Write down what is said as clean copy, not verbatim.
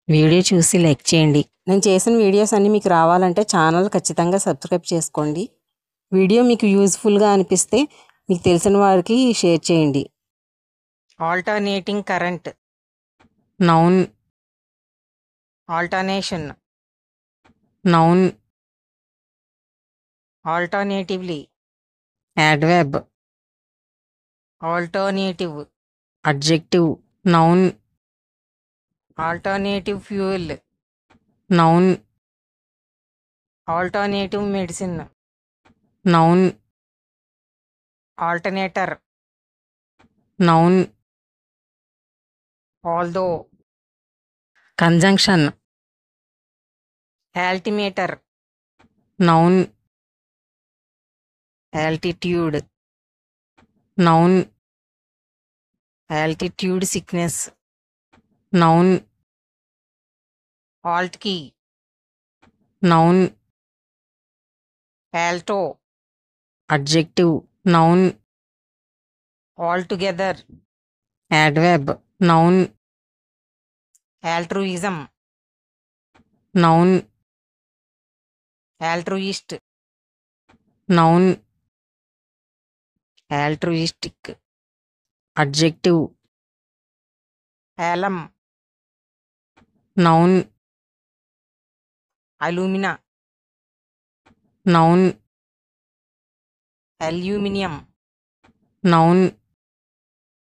Video చూసి like చేయండి. నేను చేసిన వీడియోస్ అన్నీ మీకు రావాలంటే ఛానల్ ఖచ్చితంగా సబ్స్క్రైబ్ చేసుకోండి. వీడియో మీకు యూజ్ఫుల్గా అనిపిస్తే మీకు తెలిసిన వారికి షేర్ చేయండి. Alternating current, noun. Alternation, noun. Alternatively, adverb. Alternative, adjective, noun. Alternative fuel, noun. Alternative medicine, noun. Alternator, noun. Although, conjunction. Altimeter, noun. Altitude, noun. Altitude sickness, noun. Alt key, noun. Alto, adjective, noun. Altogether, adverb, noun. Altruism, noun. Altruist, noun. Altruistic, adjective. Alum, noun. Alumina, noun. Aluminium, noun.